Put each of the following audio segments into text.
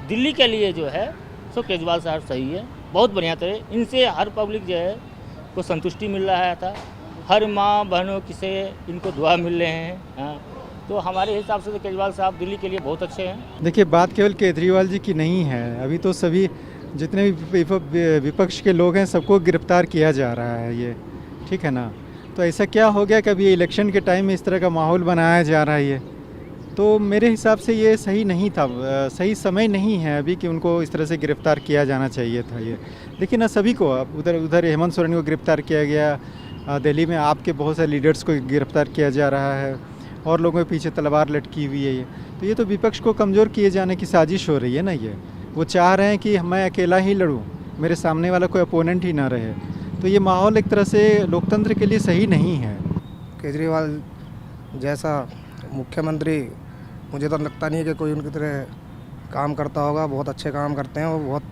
दिल्ली के लिए जो है सो केजरीवाल साहब सही है, बहुत बढ़िया तरह इनसे हर पब्लिक जो है को संतुष्टि मिल रहा था, हर माँ बहनों से इनको दुआ मिल रहे हैं। हाँ, तो हमारे हिसाब से तो केजरीवाल साहब दिल्ली के लिए बहुत अच्छे हैं। देखिए, बात केवल केजरीवाल जी की नहीं है, अभी तो सभी जितने भी विपक्ष के लोग हैं सबको गिरफ्तार किया जा रहा है ये, ठीक है ना। तो ऐसा क्या हो गया कि अभी इलेक्शन के टाइम में इस तरह का माहौल बनाया जा रहा है ये, तो मेरे हिसाब से ये सही नहीं था, सही समय नहीं है अभी कि उनको इस तरह से गिरफ्तार किया जाना चाहिए था ये। देखिए ना, सभी को अब उधर हेमंत सोरेन को गिरफ्तार किया गया, दिल्ली में आपके बहुत सारे लीडर्स को गिरफ्तार किया जा रहा है और लोगों के पीछे तलवार लटकी हुई है ये। तो ये तो विपक्ष को कमज़ोर किए जाने की साजिश हो रही है ना ये। वो चाह रहे हैं कि मैं अकेला ही लड़ूं, मेरे सामने वाला कोई अपोनेंट ही ना रहे। तो ये माहौल एक तरह से लोकतंत्र के लिए सही नहीं है। केजरीवाल जैसा मुख्यमंत्री मुझे तो लगता नहीं है कि कोई उनकी तरह काम करता होगा। बहुत अच्छे काम करते हैं वो, बहुत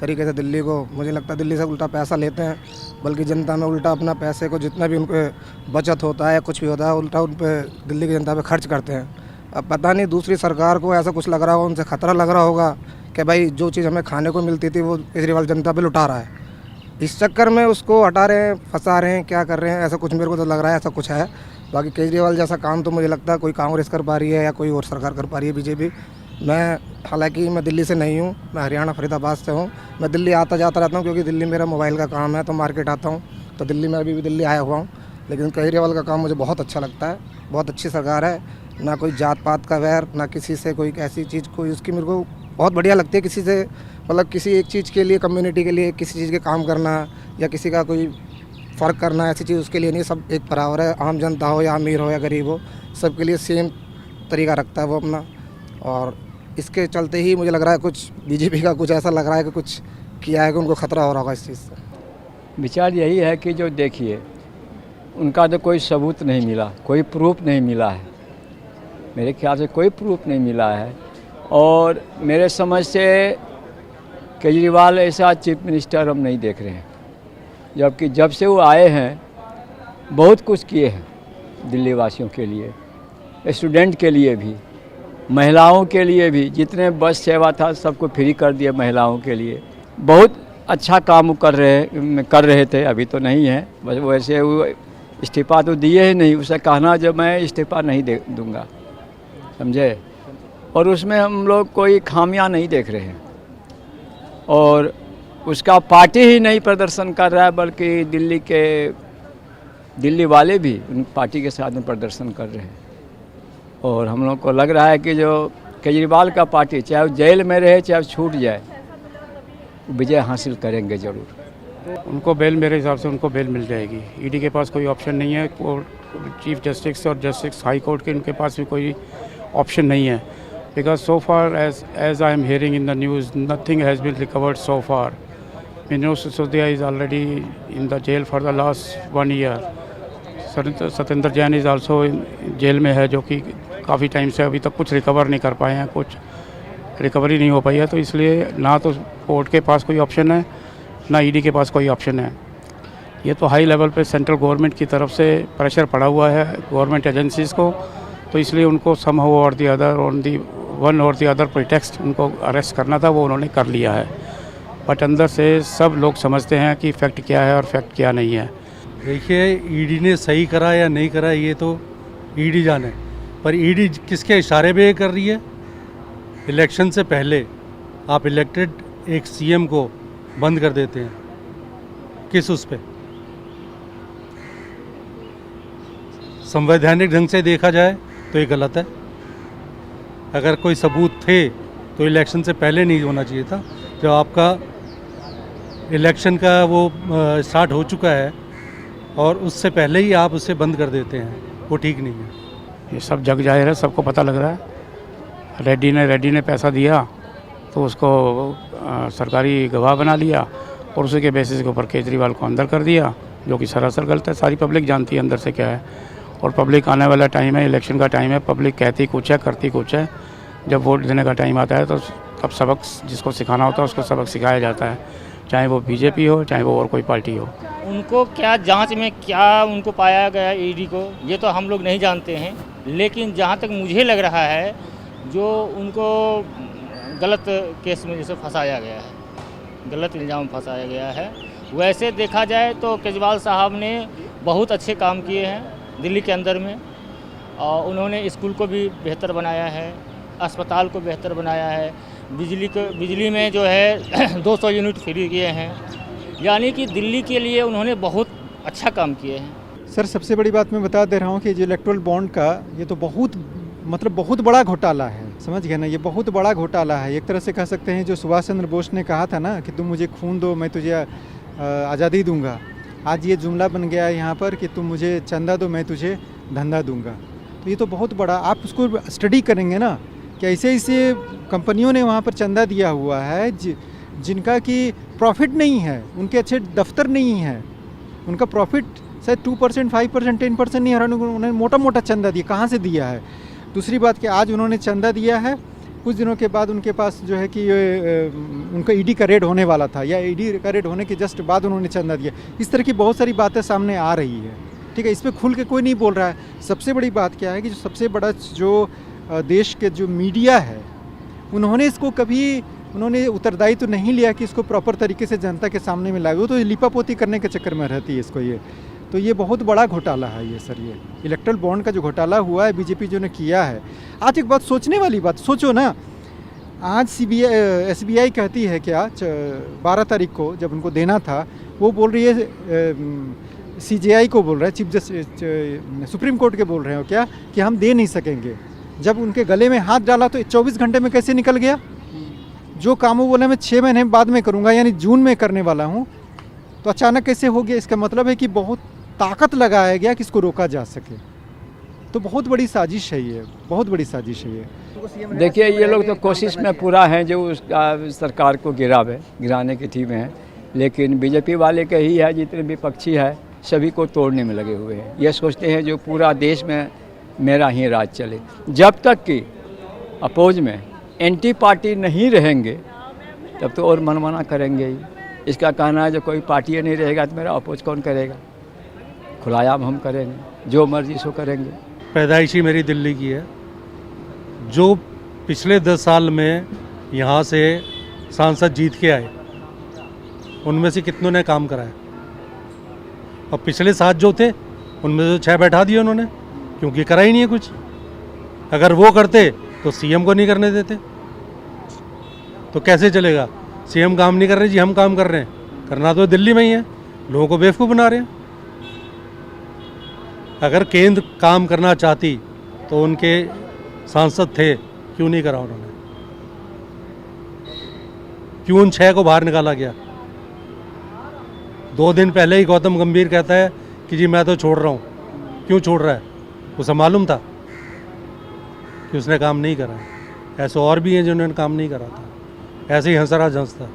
तरीके से दिल्ली को, मुझे लगता है दिल्ली से उल्टा पैसा लेते हैं, बल्कि जनता में उल्टा अपना पैसे को जितना भी उनके बचत होता है या कुछ भी होता है उल्टा उन पे दिल्ली की जनता पे खर्च करते हैं। अब पता नहीं दूसरी सरकार को ऐसा कुछ लग रहा होगा, उनसे खतरा लग रहा होगा कि भाई जो चीज़ हमें खाने को मिलती थी वो केजरीवाल जनता पे लुटा रहा है, इस चक्कर में उसको हटा रहे हैं, फंसा रहे हैं, क्या कर रहे हैं, ऐसा कुछ मेरे को तो लग रहा है ऐसा कुछ है। बाकी केजरीवाल जैसा काम तो मुझे लगता है कोई कांग्रेस कर पा रही है या कोई और सरकार कर पा रही है, बीजेपी। मैं हालांकि मैं दिल्ली से नहीं हूँ, मैं हरियाणा फरीदाबाद से हूँ। मैं दिल्ली आता जाता रहता हूँ क्योंकि दिल्ली मेरा मोबाइल का काम है, तो मार्केट आता हूँ, तो दिल्ली में अभी भी दिल्ली आया हुआ हूँ। लेकिन केजरीवाल का काम मुझे बहुत अच्छा लगता है, बहुत अच्छी सरकार है, ना कोई जात पात का वैर, ना किसी से कोई ऐसी चीज़ कोई उसकी मेरे को बहुत बढ़िया लगती है। किसी से मतलब किसी एक चीज़ के लिए, कम्युनिटी के लिए किसी चीज़ के काम करना या किसी का कोई फ़र्क करना, ऐसी चीज़ उसके लिए नहीं, सब एक बराबर है। आम जनता हो या अमीर हो या गरीब हो, सबके लिए सेम तरीका रखता है वो अपना। और इसके चलते ही मुझे लग रहा है कुछ बीजेपी का कुछ ऐसा लग रहा है कि कुछ किया है कि उनको खतरा हो रहा होगा इस चीज़ से। विचार यही है कि जो देखिए उनका तो कोई सबूत नहीं मिला, कोई प्रूफ नहीं मिला है, मेरे ख्याल से कोई प्रूफ नहीं मिला है। और मेरे समझ से केजरीवाल ऐसा चीफ मिनिस्टर हम नहीं देख रहे हैं, जबकि जब से वो आए हैं बहुत कुछ किए हैं दिल्ली वासियों के लिए, स्टूडेंट के लिए भी, महिलाओं के लिए भी, जितने बस सेवा था सबको फ्री कर दिया महिलाओं के लिए। बहुत अच्छा काम कर रहे थे, अभी तो नहीं है, बस वैसे वो इस्तीफ़ा तो दिए ही नहीं, उसे कहना जब मैं इस्तीफ़ा नहीं दूंगा, समझे। और उसमें हम लोग कोई खामियां नहीं देख रहे हैं, और उसका पार्टी ही नहीं प्रदर्शन कर रहा है, बल्कि दिल्ली वाले भी उन पार्टी के साथ में प्रदर्शन कर रहे हैं। और हम लोग को लग रहा है कि जो केजरीवाल का पार्टी चाहे वो जेल में रहे चाहे छूट जाए, विजय हासिल करेंगे ज़रूर। उनको बेल, मेरे हिसाब से उनको बेल मिल जाएगी। ईडी के पास कोई ऑप्शन नहीं है, और चीफ जस्टिस और जस्टिस हाई कोर्ट के उनके पास भी कोई ऑप्शन नहीं है। Because so far as I am hearing in the news, nothing has been recovered so far. Manoj Sisodia is already in the jail for the last 1 year. Satyendra Jain is also jail में है, जो कि काफ़ी टाइम से अभी तक कुछ रिकवर नहीं कर पाए हैं, कुछ रिकवरी नहीं हो पाई है। तो इसलिए ना तो कोर्ट के पास कोई ऑप्शन है, ना ईडी के पास कोई ऑप्शन है। ये तो हाई लेवल पे सेंट्रल गवर्नमेंट की तरफ से प्रेशर पड़ा हुआ है गवर्नमेंट एजेंसीज़ को, तो इसलिए उनको समहाउ और the other on the one और दी अदर प्रिटेक्स्ट उनको अरेस्ट करना था, वो उन्होंने कर लिया है। बट अंदर से सब लोग समझते हैं कि फैक्ट क्या है और फैक्ट क्या नहीं है। देखिए, ईडी ने सही करा या नहीं करा ये तो ईडी जाने, पर ईडी किसके इशारे पे कर रही है? इलेक्शन से पहले आप इलेक्टेड एक सीएम को बंद कर देते हैं, किस उस पे? संवैधानिक ढंग से देखा जाए तो ये गलत है। अगर कोई सबूत थे तो इलेक्शन से पहले नहीं होना चाहिए था। जब आपका इलेक्शन का वो स्टार्ट हो चुका है और उससे पहले ही आप उसे बंद कर देते हैं, वो ठीक नहीं है। ये सब जग जाहिर है, सबको पता लग रहा है। रेड्डी ने पैसा दिया तो उसको सरकारी गवाह बना लिया, और उसी के बेसिस के ऊपर केजरीवाल को अंदर कर दिया, जो कि सरासर गलत है। सारी पब्लिक जानती है अंदर से क्या है, और पब्लिक आने वाला टाइम है, इलेक्शन का टाइम है, पब्लिक कहती कुछ है करती कुछ है। जब वोट देने का टाइम आता है तो तब सबक जिसको सिखाना होता है उसको सबक सिखाया जाता है, चाहे वो बीजेपी हो चाहे वो और कोई पार्टी हो। उनको क्या जांच में क्या उनको पाया गया ईडी को, ये तो हम लोग नहीं जानते हैं, लेकिन जहाँ तक मुझे लग रहा है जो उनको गलत केस में जैसे फंसाया गया है, गलत इल्ज़ाम फंसाया गया है। वैसे देखा जाए तो केजरीवाल साहब ने बहुत अच्छे काम किए हैं दिल्ली के अंदर में, और उन्होंने स्कूल को भी बेहतर बनाया है, अस्पताल को बेहतर बनाया है, बिजली में जो है 200 यूनिट फ्री किए हैं, यानी कि दिल्ली के लिए उन्होंने बहुत अच्छा काम किए हैं। सर सबसे बड़ी बात मैं बता दे रहा हूँ कि जो इलेक्टोरल बॉन्ड का ये तो बहुत बहुत बड़ा घोटाला है, समझ गए ना, ये बहुत बड़ा घोटाला है। एक तरह से कह सकते हैं जो सुभाष चंद्र बोस ने कहा था ना कि तुम मुझे खून दो मैं तुझे आज़ादी दूंगा, आज ये जुमला बन गया है यहाँ पर कि तुम मुझे चंदा दो मैं तुझे धंधा दूंगा। तो ये तो बहुत बड़ा, आप उसको स्टडी करेंगे ना कि ऐसे ऐसे कंपनियों ने वहाँ पर चंदा दिया हुआ है जिनका कि प्रॉफिट नहीं है, उनके अच्छे दफ्तर नहीं है, उनका प्रॉफिट शायद 2%, 5%, 10% नहीं है, उन्होंने मोटा मोटा चंदा दिया। कहाँ से दिया है? दूसरी बात कि आज उन्होंने चंदा दिया है, कुछ दिनों के बाद उनके पास जो है कि उनका ईडी का रेड होने वाला था, या ईडी का रेड होने के जस्ट बाद उन्होंने चंदा दिया। इस तरह की बहुत सारी बातें सामने आ रही है, ठीक है, इस पर खुल के कोई नहीं बोल रहा है। सबसे बड़ी बात क्या है कि जो सबसे बड़ा जो देश के जो मीडिया है उन्होंने इसको कभी उन्होंने उत्तरदायित्व तो नहीं लिया कि इसको प्रॉपर तरीके से जनता के सामने में लाए। वो तो लिपापोती करने के चक्कर में रहती है इसको। ये तो ये बहुत बड़ा घोटाला है ये सर, ये इलेक्ट्रल बॉन्ड का जो घोटाला हुआ है बीजेपी जो ने किया है। आज एक बात सोचने वाली बात, सोचो ना, आज SBI कहती है क्या 12 तारीख को जब उनको देना था, वो बोल रही है CJI को बोल रहा है, चीफ जस्टिस सुप्रीम कोर्ट के बोल रहे हो क्या कि हम दे नहीं सकेंगे। जब उनके गले में हाथ डाला तो 24 घंटे में कैसे निकल गया? जो काम वो बोला मैं 6 महीने बाद में करूँगा, यानी जून में करने वाला हूँ, तो अचानक कैसे हो गया? इसका मतलब है कि बहुत ताकत लगाया गया कि इसको रोका जा सके। तो बहुत बड़ी साजिश है ये, बहुत बड़ी साजिश है ये। देखिए ये लोग तो कोशिश में पूरा हैं जो उसका सरकार को गिराने की थी में है, लेकिन बीजेपी वाले के ही है, जितने विपक्षी है सभी को तोड़ने में लगे हुए हैं। ये सोचते हैं जो पूरा देश में मेरा ही राज चले। जब तक कि अपोज में एंटी पार्टी नहीं रहेंगे तब तो और मनमाना करेंगे ही। इसका कहना है जो कोई पार्टी नहीं रहेगा तो मेरा अपोज कौन करेगा? खुलायाम हम करेंगे, जो मर्जी सो करेंगे। पैदाइशी मेरी दिल्ली की है। जो पिछले 10 साल में यहाँ से सांसद जीत के आए उनमें से कितनों ने काम कराया? और पिछले 7 जो थे उनमें से 6 बैठा दिए उन्होंने, क्योंकि करा ही नहीं है कुछ। अगर वो करते तो CM को नहीं करने देते, तो कैसे चलेगा? CM काम नहीं कर रहे जी, हम काम कर रहे हैं, करना तो दिल्ली में ही है, लोगों को बेवकूफ़ बना रहे हैं। अगर केंद्र काम करना चाहती तो उनके सांसद थे, क्यों नहीं करा उन्होंने? क्यों उन 6 को बाहर निकाला गया? 2 दिन पहले ही गौतम गंभीर कहता है कि जी मैं तो छोड़ रहा हूँ। क्यों छोड़ रहा है? उसे मालूम था कि उसने काम नहीं करा है। ऐसे और भी हैं जिन्होंने काम नहीं करा था, ऐसे ही हंसराज हंसता।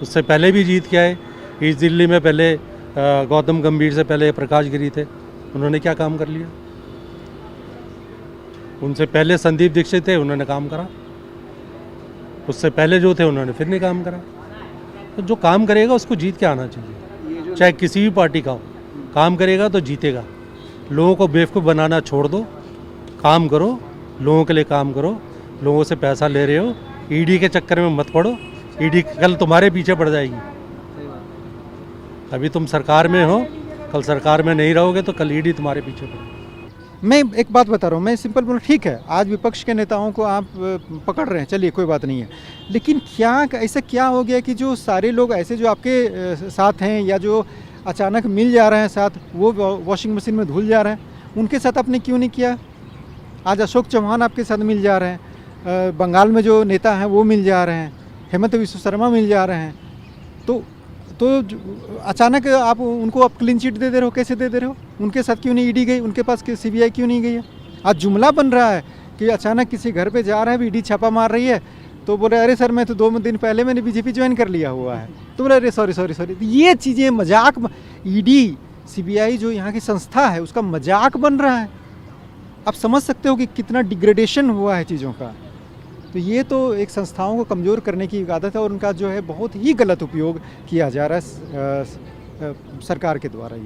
उससे पहले भी जीत के आए। इस दिल्ली में पहले गौतम गंभीर से पहले प्रकाश गिरी थे, उन्होंने क्या काम कर लिया? उनसे पहले संदीप दीक्षित थे, उन्होंने काम करा। उससे पहले जो थे उन्होंने फिर नहीं काम करा। तो जो काम करेगा उसको जीत के आना चाहिए, चाहे किसी भी पार्टी का हो। काम करेगा तो जीतेगा। लोगों को बेवकूफ़ बनाना छोड़ दो, काम करो, लोगों के लिए काम करो। लोगों से पैसा ले रहे हो, ईडी के चक्कर में मत पड़ो। ईडी कल तुम्हारे पीछे पड़ जाएगी। अभी तुम सरकार में हो, कल सरकार में नहीं रहोगे तो कल ईडी तुम्हारे पीछे पड़ेगी। मैं एक बात बता रहा हूँ, मैं सिंपल बोल, ठीक है आज विपक्ष के नेताओं को आप पकड़ रहे हैं, चलिए कोई बात नहीं है, लेकिन क्या ऐसा क्या हो गया कि जो सारे लोग ऐसे जो आपके साथ हैं या जो अचानक मिल जा रहे हैं साथ, वो वॉशिंग मशीन में धुल जा रहे हैं, उनके साथ आपने क्यों नहीं किया? आज अशोक चौहान आपके साथ मिल जा रहे हैं, बंगाल में जो नेता हैं वो मिल जा रहे हैं, हेमंत विश्व शर्मा मिल जा रहे हैं, तो अचानक आप उनको आप क्लीन चिट दे रहे हो, कैसे दे रहे हो? उनके साथ क्यों नहीं ईडी गई? उनके पास CBI क्यों नहीं गई है? आज जुमला बन रहा है कि अचानक किसी घर पे जा रहे हैं, ईडी छापा मार रही है, तो बोले अरे सर मैं तो 2 दिन पहले मैंने बीजेपी ज्वाइन कर लिया हुआ है, तो बोले अरे सॉरी। ये चीज़ें मजाक, ईडी CBI जो यहाँ की संस्था है उसका मजाक बन रहा है। आप समझ सकते हो कि कितना डिग्रेडेशन हुआ है चीज़ों का। तो ये तो एक संस्थाओं को कमज़ोर करने की आदत है और उनका जो है बहुत ही गलत उपयोग किया जा रहा है सरकार के द्वारा।